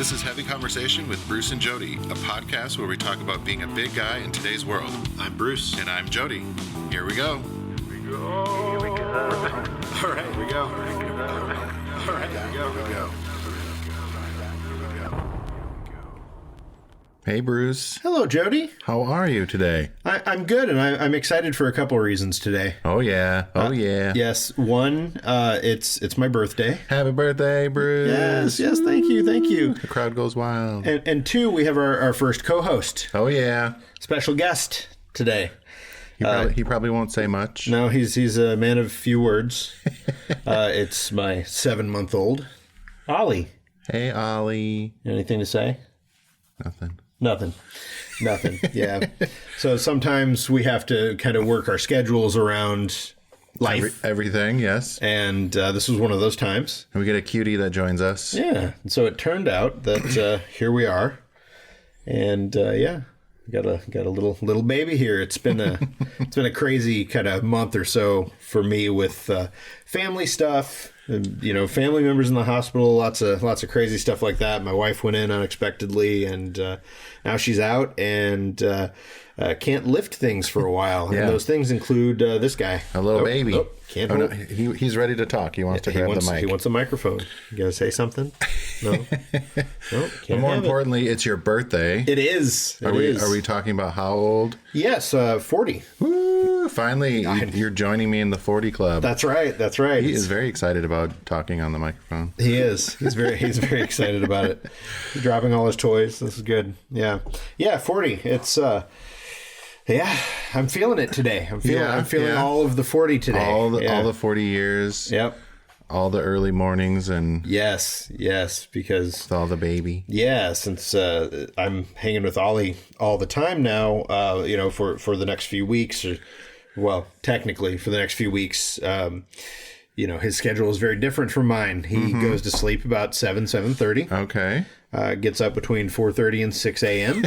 This is Heavy Conversation with Bruce and Jody, a podcast where we talk about being a big guy in today's world. I'm Bruce. And I'm Jody. Here we go. Here we go. All right, here we go. All right, here we go. Here we go. Hey, Bruce. Hello, Jody. How are you today? I'm good, and I'm excited for a couple of reasons today. Oh, yeah. Yeah. Yes, one, it's my birthday. Happy birthday, Bruce. Yes, thank you. The crowd goes wild. And two, we have our first co-host. Oh, yeah. Special guest today. He probably won't say much. No, he's a man of few words. It's my 7-month-old, Ollie. Hey, Ollie. Anything to say? Nothing. Yeah. So sometimes we have to kind of work our schedules around life. Everything, yes. And this was one of those times. And we get a cutie that joins us. Yeah. And so it turned out that here we are. And we got a little baby here. It's been a crazy kind of month or so for me with family stuff. Family members in the hospital, lots of crazy stuff like that. My wife went in unexpectedly, and now she's out and can't lift things for a while. Yeah. And those things include this guy, a little baby. Can't. No, he's ready to talk. He wants to grab the mic. He wants a microphone. You gotta say something. No. But more importantly, it's your birthday. It is. Are we talking about how old? Yes, 40. Woo, finally, you're joining me in the 40 club. That's right. He is very excited about talking on the microphone. He is. He's very excited about it. He's dropping all his toys. This is good. Yeah, 40. It's I'm feeling it today. I'm feeling all of the 40 today. All the 40 years. Yep. All the early mornings and yes, because with all the baby. Yeah, since I'm hanging with Ollie all the time now, for the next few weeks, technically for the next few weeks, his schedule is very different from mine. He goes to sleep about 7:30. Okay. Gets up between 4:30 and 6 a.m.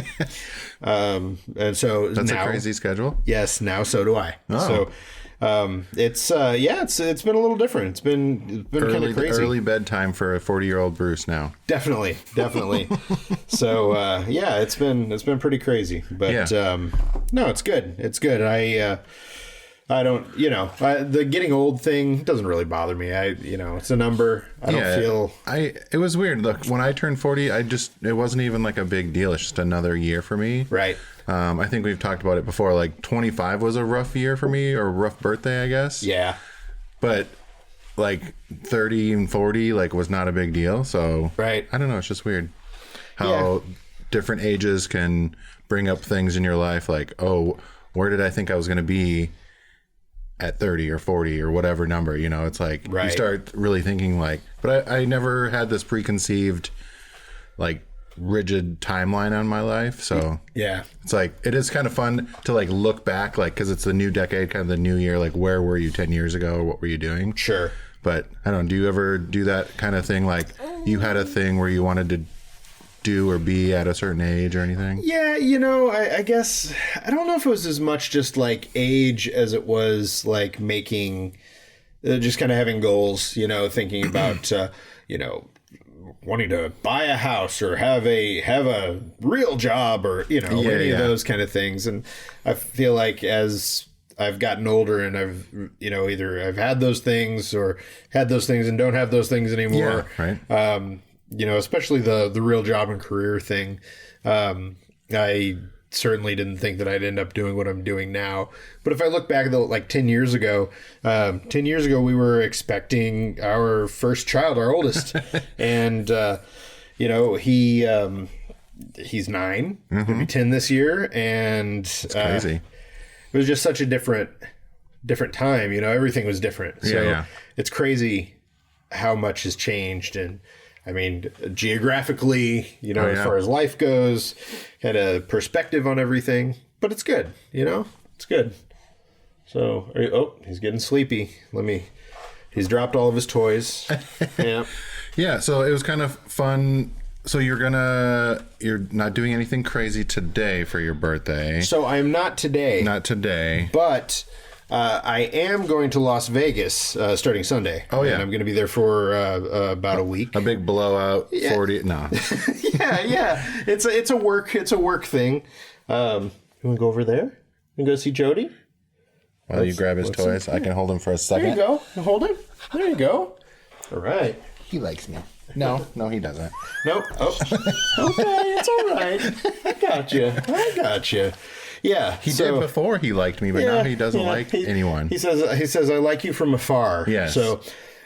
And so that's now, a crazy schedule. Yes, now so do I. Oh. So it's been a little different. It's been kind of crazy. Early bedtime for a 40-year-old Bruce now. Definitely. So it's been pretty crazy, but no, it's good. It's good. I don't, the getting old thing doesn't really bother me. It's a number. I don't feel. It was weird. Look, when I turned 40, it wasn't even like a big deal. It's just another year for me. Right. I think we've talked about it before. Like 25 was a rough year for me, or a rough birthday, I guess. Yeah. But like 30 and 40, was not a big deal. So right. I don't know. It's just weird how different ages can bring up things in your life. Like, oh, where did I think I was going to be at 30 or 40 or whatever number, it's like you start really thinking but I never had this preconceived rigid timeline on my life. So yeah, it's it is kind of fun to look back, because it's the new decade, kind of the new year, where were you 10 years ago? What were you doing? Sure. But I don't know, do you ever do that kind of thing? You had a thing where you wanted to do or be at a certain age or anything? Yeah, I guess I don't know if it was as much just age as it was making just kind of having goals, thinking about wanting to buy a house or have a real job or any of those kind of things. And I feel as I've gotten older and I've either I've had those things or had those things and don't have those things anymore. Yeah, right. Especially the real job and career thing. I certainly didn't think that I'd end up doing what I'm doing now. But if I look back at 10 years ago, we were expecting our first child, our oldest. And, he's 9, he'll be 10 this year. And it's crazy. It was just such a different time, everything was different. So it's crazy how much has changed. And I mean, geographically, as far as life goes, had a perspective on everything, but it's good, it's good. So, he's getting sleepy. He's dropped all of his toys. Yeah. Yeah. So it was kind of fun. So you're not doing anything crazy today for your birthday. So I'm not today. Not today. But I am going to Las Vegas starting Sunday. Oh, yeah. And I'm going to be there for about a week. A big blowout, 40. No. yeah. It's a work thing. You want to go over there? You go see Jody? While you grab his toys, I can hold him for a second. There you go. Hold him. There you go. All right. He likes me. No, he doesn't. Nope. Oh. Okay, it's all right. I got you. Yeah, he did before he liked me, but now he doesn't like anyone. He says I like you from afar. Yes. So,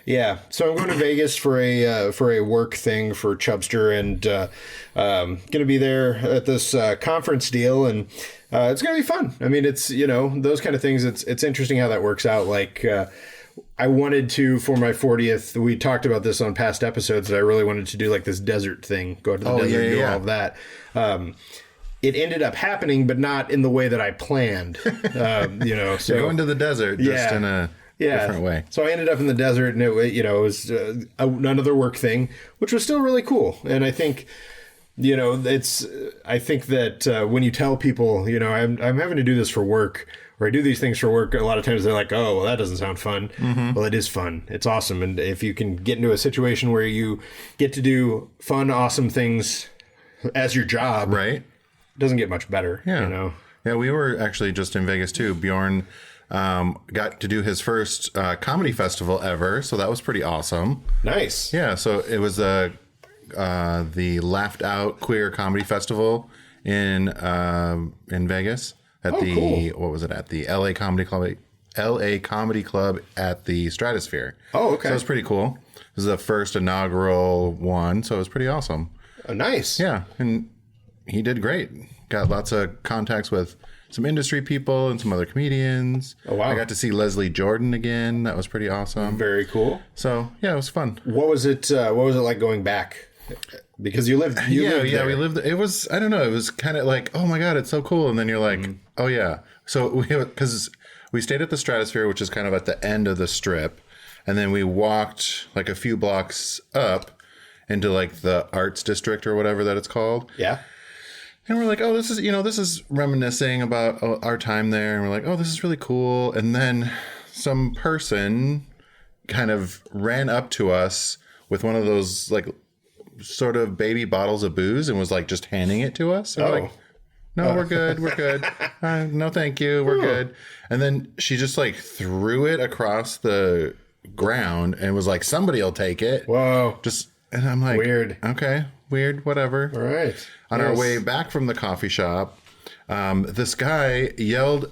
yeah. So I'm going to Vegas for a work thing for Chubster, and going to be there at this conference deal, and it's going to be fun. I mean, it's those kind of things. It's interesting how that works out. Like. I wanted to, for my 40th, we talked about this on past episodes, that I really wanted to do like this desert thing, go to the desert and do all of that. It ended up happening, but not in the way that I planned, So you're going to the desert just in a different way. So I ended up in the desert, and it was another work thing, which was still really cool. And I think, I think that when you tell people, I'm having to do this for work, or I do these things for work, a lot of times they're like, oh, well, that doesn't sound fun. Mm-hmm. Well, it is fun. It's awesome. And if you can get into a situation where you get to do fun, awesome things as your job, right? It doesn't get much better. Yeah. Yeah, we were actually just in Vegas too. Bjorn got to do his first comedy festival ever. So that was pretty awesome. Nice. Yeah. So it was the Laughed Out Queer Comedy Festival in Vegas. At cool. What was it, at the LA Comedy Club at the Stratosphere. Oh, okay. So it was pretty cool. It was the first inaugural one, so it was pretty awesome. Oh, nice. Yeah, and he did great. Got lots of contacts with some industry people and some other comedians. Oh, wow. I got to see Leslie Jordan again. That was pretty awesome. Very cool. So, yeah, it was fun. What was it like going back? Because you lived there. We lived. It was, I don't know. It was kind of like, oh my God, it's so cool. And then you're like, oh yeah. So because we stayed at the Stratosphere, which is kind of at the end of the strip, and then we walked like a few blocks up into like the arts district or whatever that it's called. Yeah. And we're like, oh, this is reminiscing about our time there. And we're like, oh, this is really cool. And then some person kind of ran up to us with one of those like sort of baby bottles of booze and was like just handing it to us. And we're like, no, we're good. No, thank you. We're good. And then she just like threw it across the ground and was like, somebody will take it. Whoa. And I'm like, weird. Okay, weird, whatever. All right. On our way back from the coffee shop, this guy yelled,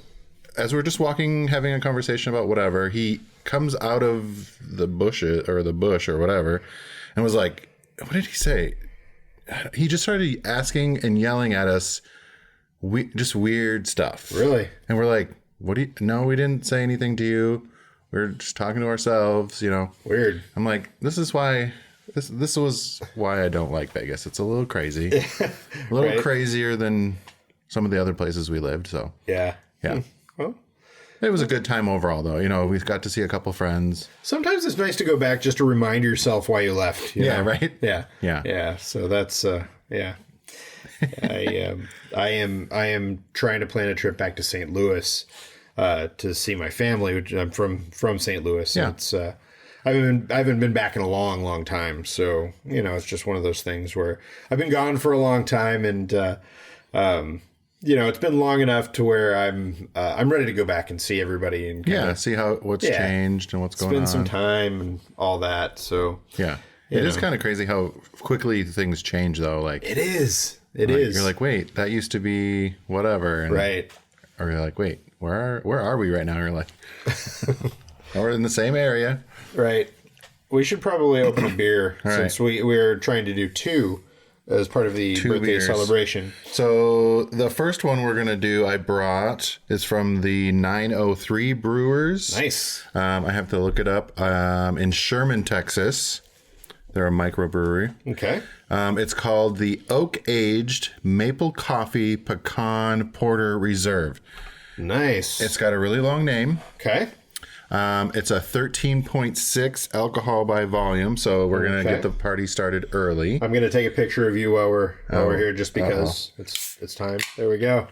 as we're just walking, having a conversation about whatever, he comes out of the bush or whatever and was like, what did he say? He just started asking and yelling at us, just weird stuff. Really? And we're like, no, we didn't say anything to you. We're just talking to ourselves, Weird. I'm like, this was why I don't like Vegas. It's a little crazy. A little right. crazier than some of the other places we lived. So yeah. Well, it was a good time overall, though. We got to see a couple friends. Sometimes it's nice to go back just to remind yourself why you left. Yeah, right? Yeah. So that's, yeah. I am trying to plan a trip back to St. Louis to see my family, which I'm from St. Louis. Yeah. It's, I haven't been back in a long, long time. So, it's just one of those things where I've been gone for a long time, and, it's been long enough to where I'm ready to go back and see everybody and see what's changed and what's going on. Spend some time and all that. So yeah, it is kind of crazy how quickly things change, though. Like it is. You're like, wait, that used to be whatever, and, right? Or you're like, wait, where are we right now? You're like, we're in the same area, right? We should probably open a beer since we're trying to do two as part of the birthday beers. Celebration. So the first one we're going to do, I brought, is from the 903 Brewers. Nice. I have to look it up. In Sherman, Texas. They're a microbrewery. Okay. It's called the Oak Aged Maple Coffee Pecan Porter Reserve. Nice. It's got a really long name. Okay. It's a 13.6 alcohol by volume, so we're gonna get the party started early. I'm gonna take a picture of you while we're here, just because it's time. There we go.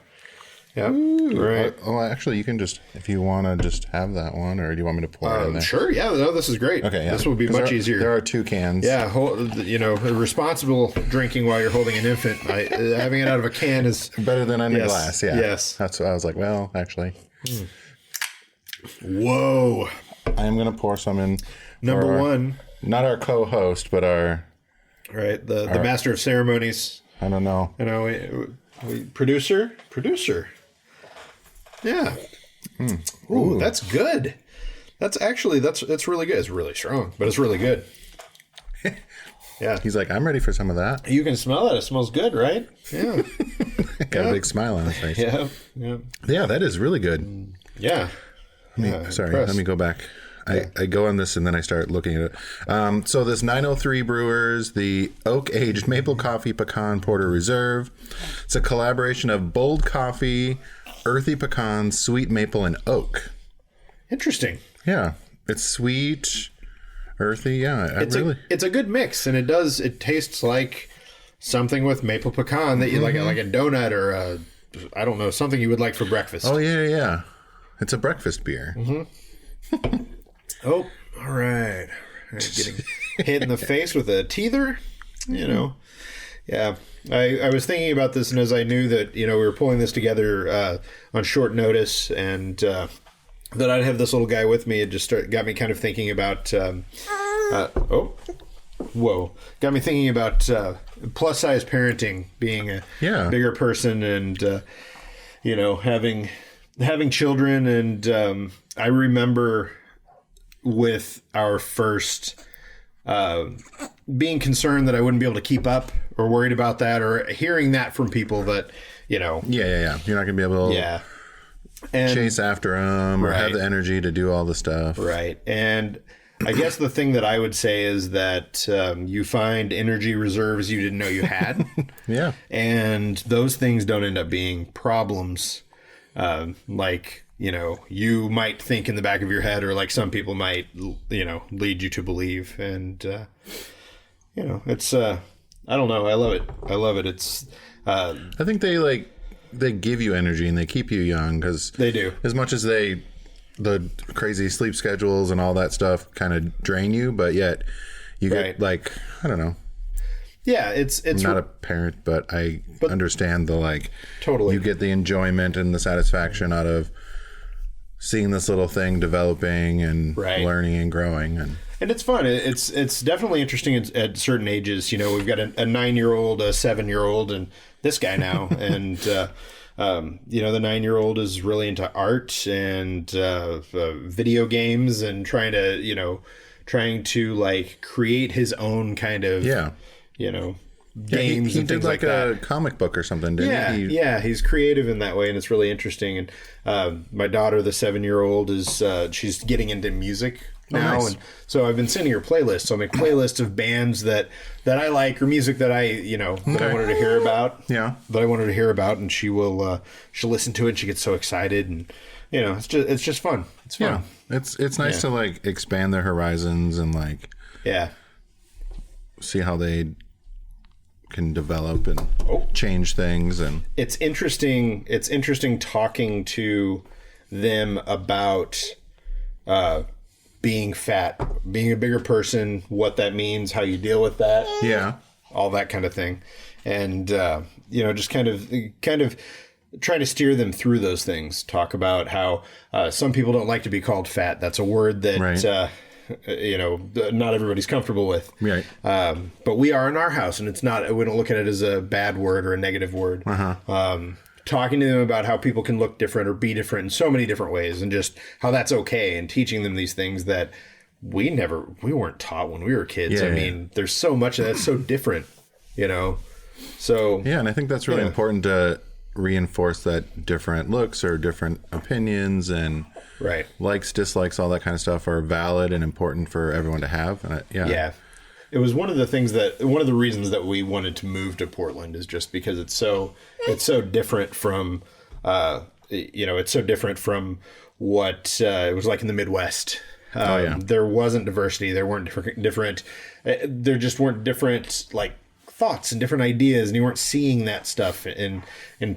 Yep. Right. Oh, actually, you can just, if you want to just have that one, or do you want me to pour it in there? Sure. Yeah. No, this is great. Okay. Yeah. This will be much easier. There are 2 cans. Yeah. Responsible drinking while you're holding an infant. Having it out of a can is better than in a glass. Yeah. Yes. That's what I was like, well, actually. Whoa. I am going to pour some in. Number one. Not our co-host, but our... Right. The master of ceremonies. I don't know. Producer. Yeah. Ooh, that's good. That's really good. It's really strong, but it's really good. Yeah. He's like, I'm ready for some of that. You can smell it. It smells good, right? Yeah. Got a big smile on his face. Yeah. Yeah. Yeah, that is really good. Yeah. Let me go back. I go on this and then I start looking at it. So this 903 Brewers, the Oak Aged Maple Coffee Pecan Porter Reserve. It's a collaboration of bold coffee, earthy pecan, sweet maple, and oak. Interesting. Yeah. It's sweet, earthy. Yeah. It's a good mix, and it tastes like something with maple pecan that you like a donut or I don't know, something you would like for breakfast. Oh, yeah. It's a breakfast beer. Mm-hmm. Oh, all right. Getting hit in the face with a teether, Yeah. I was thinking about this, and as I knew that, we were pulling this together on short notice, and that I'd have this little guy with me, it just got me kind of thinking about, got me thinking about plus-size parenting, being a bigger person, and, having children, and I remember with our first being concerned that I wouldn't be able to keep up, or worried about that, or hearing that from people that, Yeah. You're not going to be able to chase after them or have the energy to do all the stuff. Right. And I guess the thing that I would say is that you find energy reserves you didn't know you had. Yeah. And those things don't end up being problems. You might think in the back of your head, or like some people might, lead you to believe. And, it's, I don't know. I love it. It's, I think they give you energy and they keep you young, because they do. As much as the crazy sleep schedules and all that stuff kind of drain you, but yet you get I don't know. Yeah, it's I'm not a parent, but I understand totally. You get the enjoyment and the satisfaction out of seeing this little thing developing and learning and growing, and it's fun. It's definitely interesting at certain ages. We've got a 9-year-old, a 7-year-old, and this guy now, and the 9-year-old is really into art and video games, and trying to create his own kind of games. He and did things like a comic book or something, didn't he? Yeah, he's creative in that way, and it's really interesting. And my daughter, the 7-year-old, is she's getting into music now, and so I've been sending her playlists. So I make playlists of bands that I like, or music that I that I wanted to hear about. Yeah, that I wanted to hear about, and she'll listen to it, and she gets so excited, and it's just fun. It's fun. Yeah, it's nice to expand their horizons and see how they can develop and change things. And it's interesting talking to them about being fat, being a bigger person, what that means, how you deal with that, all that kind of thing, and just kind of trying to steer them through those things. Talk about how some people don't like to be called fat. That's a word that not everybody's comfortable with. Right. But we are in our house, and we don't look at it as a bad word or a negative word. Talking to them about how people can look different or be different in so many different ways, and just how that's okay, and teaching them these things that we weren't taught when we were kids. There's so much that's so different, so. Yeah. And I think that's really important to reinforce that different looks or different opinions and likes, dislikes, all that kind of stuff are valid and important for everyone to have. And it was one of the reasons that we wanted to move to Portland, is just because it's so different from it's so different from what it was like in the Midwest. There wasn't diversity. There weren't different there just weren't different thoughts and different ideas, and you weren't seeing that stuff in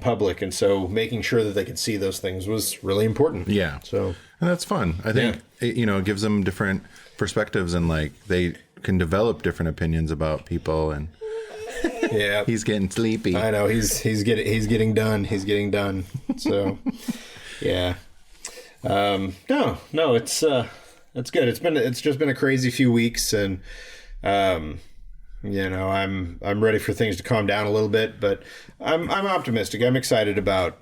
public. And so making sure that they could see those things was really important. Yeah. So, and that's fun. I think, it gives them different perspectives, and like they can develop different opinions about people. And yeah, he's getting sleepy. I know he's getting done. He's getting done. So, yeah. No, it's good. It's just been a crazy few weeks, and I'm ready for things to calm down a little bit, but I'm optimistic. I'm excited about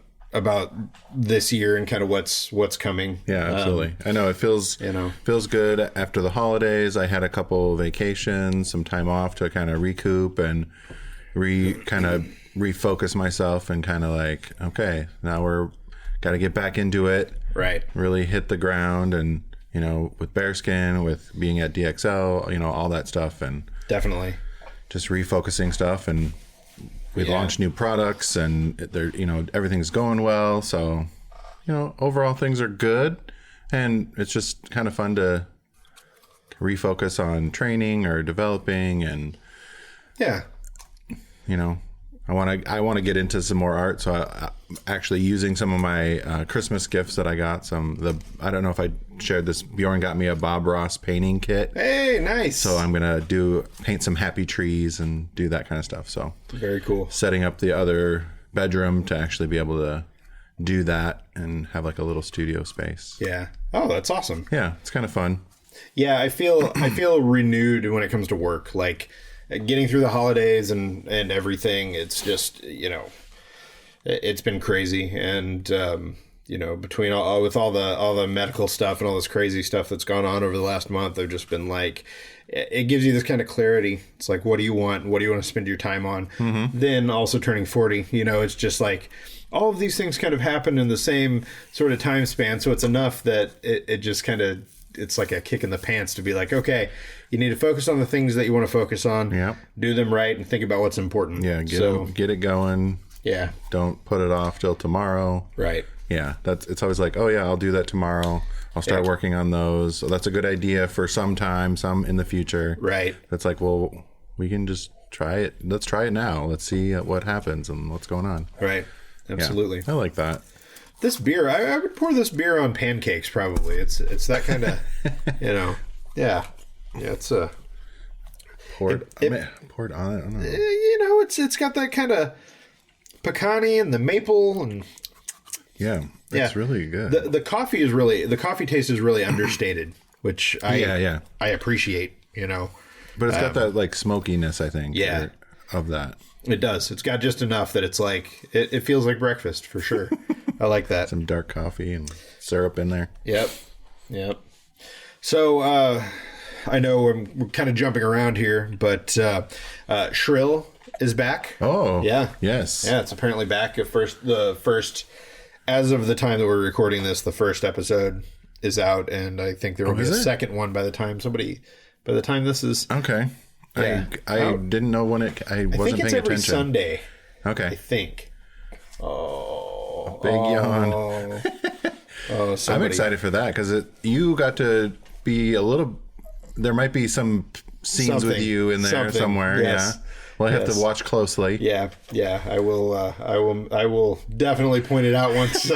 this year and kind of what's coming. Yeah, absolutely. I know it feels good after the holidays. I had a couple vacations, some time off to kind of recoup and refocus myself, and kind of like, okay, now we're got to get back into it. Right. Really hit the ground, and with Bearskin, with being at DXL, all that stuff, and definitely just refocusing stuff. And we launched new products, and they're, everything's going well. So, overall things are good, and it's just kind of fun to refocus on training or developing, and I want to get into some more art. So I actually using some of my Christmas gifts that I got. I don't know if I shared this. Bjorn got me a Bob Ross painting kit. Hey, nice. So I'm gonna paint some happy trees and do that kind of stuff. So very cool. Setting up the other bedroom to actually be able to do that and have like a little studio space. Yeah. Oh, that's awesome. Yeah, it's kind of fun. Yeah, I feel renewed when it comes to work. Like, getting through the holidays and everything, it's just, it's been crazy. And, between with all the medical stuff and all this crazy stuff that's gone on over the last month, I've just been like, it gives you this kind of clarity. It's like, what do you want? What do you want to spend your time on? Mm-hmm. Then also turning 40, it's just like all of these things kind of happen in the same sort of time span. So it's enough that it just kind of, it's like a kick in the pants to be like, okay, you need to focus on the things that you want to focus on. Yeah. Do them right and think about what's important. Yeah. Get it going. Yeah. Don't put it off till tomorrow. Right. Yeah. It's always like, oh yeah, I'll do that tomorrow. I'll start working on those. So that's a good idea for some time, some in the future. Right. That's like, well, we can just try it. Let's try it now. Let's see what happens and what's going on. Right. Absolutely. Yeah, I like that. This beer, I would pour this beer on pancakes probably. It's that kind of, Yeah. Yeah, it's a... Poured on it? I don't know. It's got that kind of pecan-y and the maple and... Yeah, it's really good. The coffee taste is really understated, which I appreciate, But it's got that like smokiness, I think. Yeah. Of that. It does. It's got just enough that it's like, it feels like breakfast for sure. I like that. Some dark coffee and syrup in there. Yep. So, I know we're kind of jumping around here, but Shrill is back. Oh. Yeah. Yes. Yeah, it's apparently back. The first, as of the time that we're recording this, the first episode is out, and I think there will be a second one by the time this is... Okay. Yeah. I didn't know when I wasn't paying attention. I think it's every Sunday. Okay. I think. Oh. Big yawn. I'm excited for that because you got to be a little... There might be some scenes with you in there somewhere. Yes. Yeah. Well, I have to watch closely. Yeah. I will definitely point it out once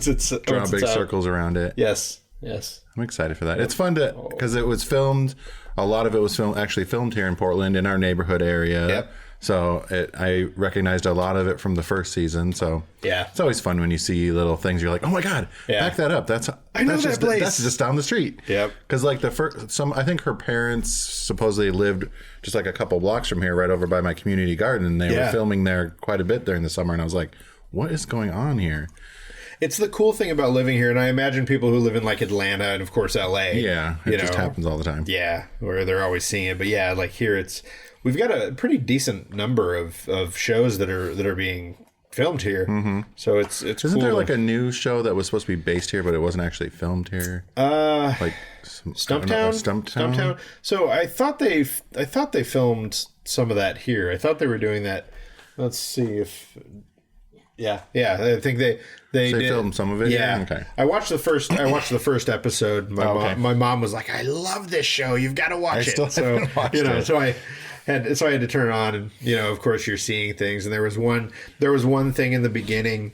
it's draw big circles around it. Yes. I'm excited for that. It's fun because it was filmed. A lot of it was filmed here in Portland in our neighborhood area. Yep. So I recognized a lot of it from the first season. So yeah, it's always fun when you see little things. You're like, oh my god, back that up. I know that place. That's just down the street. Yep. Because like I think her parents supposedly lived just like a couple blocks from here, right over by my community garden, and they were filming there quite a bit during the summer. And I was like, what is going on here? It's the cool thing about living here, and I imagine people who live in like Atlanta and of course LA. Yeah, it just happens all the time. Yeah, where they're always seeing it. But yeah, like here we've got a pretty decent number of shows that are being filmed here. Mm-hmm. So it's Isn't there like a new show that was supposed to be based here, but it wasn't actually filmed here? Like Stumptown. So I thought they filmed some of that here. I thought they were doing that. Let's see if. Yeah. I think they filmed some of it. Yeah. Okay. I watched the first episode. My mom was like, "I love this show. You've got to watch it." Still haven't watched it. So And so I had to turn it on, and of course you're seeing things. And there was one thing in the beginning.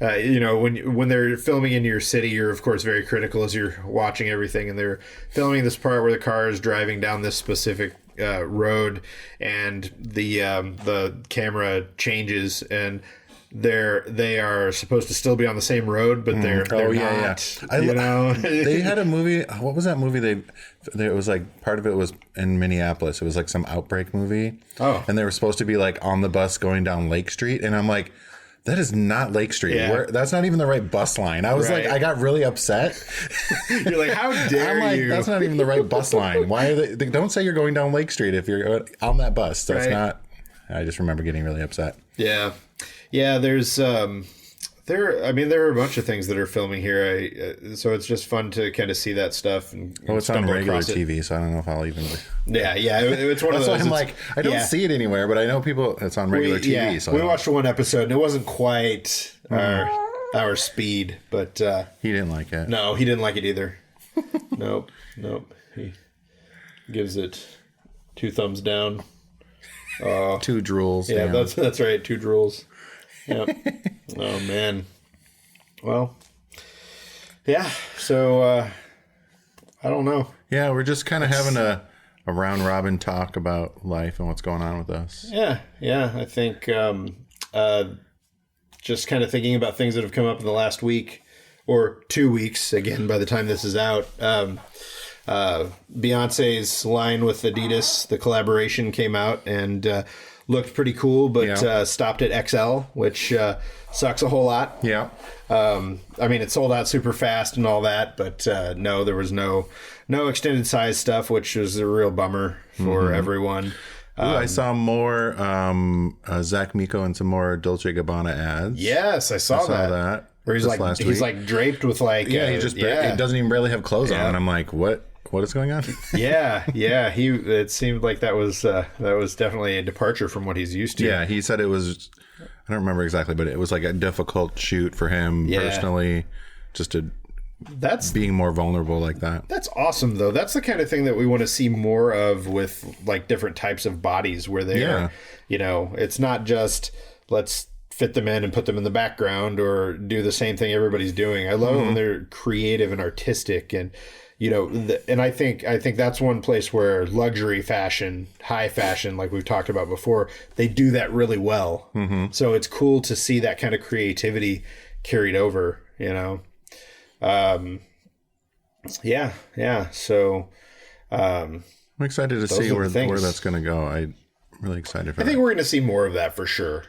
When they're filming in your city, you're of course very critical as you're watching everything, and they're filming this part where the car is driving down this specific road, and the camera changes, and they are supposed to still be on the same road, but they're not. Yeah. They had a movie. What was that movie? It was like part of it was in Minneapolis. It was like some outbreak movie. Oh, and they were supposed to be like on the bus going down Lake Street, and I'm like, that is not Lake Street. Yeah. That's not even the right bus line. I was like, I got really upset. You're like, how dare I'm like, you? that's not even the right bus line. Why are they don't say you're going down Lake Street if you're on that bus. That's not. I just remember getting really upset. Yeah. Yeah, there's there are a bunch of things that are filming here. So it's just fun to kind of see that stuff. And it's on regular TV, so I don't know if I'll even. Yeah, it's one of those. That's why I'm like, I don't see it anywhere, but I know people. It's on regular TV. Yeah, so we watched one episode, and it wasn't quite our speed, but he didn't like it. No, he didn't like it either. Nope. He gives it 2 thumbs down. 2 drools. Yeah, that's right. 2 drools. Yep. Oh man. Well. Yeah. So I don't know. Yeah, we're just kind of having a round robin talk about life and what's going on with us. Yeah. I think just kind of thinking about things that have come up in the last week or 2 weeks. Again, by the time this is out, Beyonce's line with Adidas, the collaboration came out and looked pretty cool, but stopped at XL, which sucks a whole lot. Yeah. It sold out super fast and all that, but no, there was no extended size stuff, which was a real bummer for everyone. I saw more Zach Miko and some more Dolce & Gabbana ads. Yes, I saw that. Where he's like draped with like he doesn't even barely have clothes on, and I'm like, what is going on? It seemed like that was definitely a departure from what he's used to. Yeah, he said it was, I don't remember exactly, but it was like a difficult shoot for him personally, just being more vulnerable like that. That's awesome though. That's the kind of thing that we want to see more of with like different types of bodies where they are, it's not just let's fit them in and put them in the background or do the same thing everybody's doing. I love when they're creative and artistic, and and I think that's one place where luxury fashion, high fashion, like we've talked about before, they do that really well. So it's cool to see that kind of creativity carried over, So I'm excited to see where that's going to go. I'm really excited for that. I think we're going to see more of that for sure.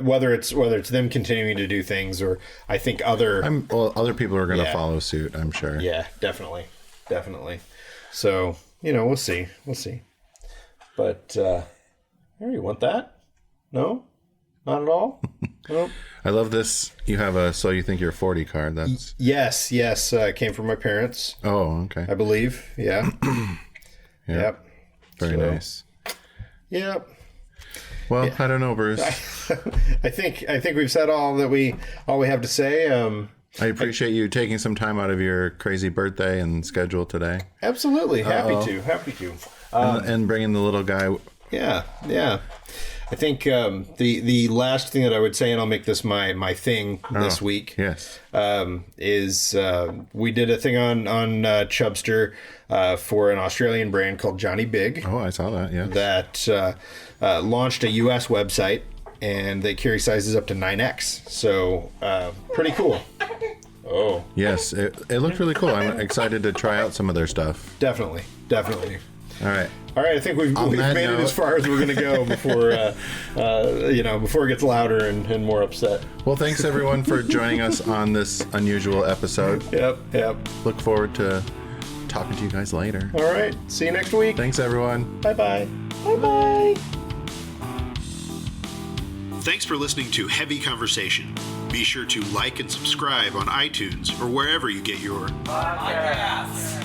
Whether it's them continuing to do things, or I think other people are going to follow suit, I'm sure. Yeah, definitely. So we'll see. But you want that? No, not at all. Nope. I love this. You have a "So You Think You're 40" card. That's yes. It came from my parents. Oh, okay. I believe. Yeah. Yep. Very nice. Yep. Well, I don't know, Bruce. I think we've said all we have to say. I appreciate you taking some time out of your crazy birthday and schedule today. Absolutely, happy to. And bringing the little guy. Yeah. I think the last thing that I would say, and I'll make this my thing this week. Yes. Is we did a thing on Chubster for an Australian brand called Johnny Big. Oh, I saw that. Yeah. That launched a U.S. website, and they carry sizes up to 9X. So pretty cool. Oh. Yes, it looked really cool. I'm excited to try out some of their stuff. Definitely. All right. I think we've made it as far as we're going to go before before it gets louder and more upset. Well, thanks everyone for joining us on this unusual episode. Yep. Look forward to talking to you guys later. All right. See you next week. Thanks, everyone. Bye-bye. Bye-bye. Thanks for listening to Heavy Conversation. Be sure to like and subscribe on iTunes or wherever you get your podcasts.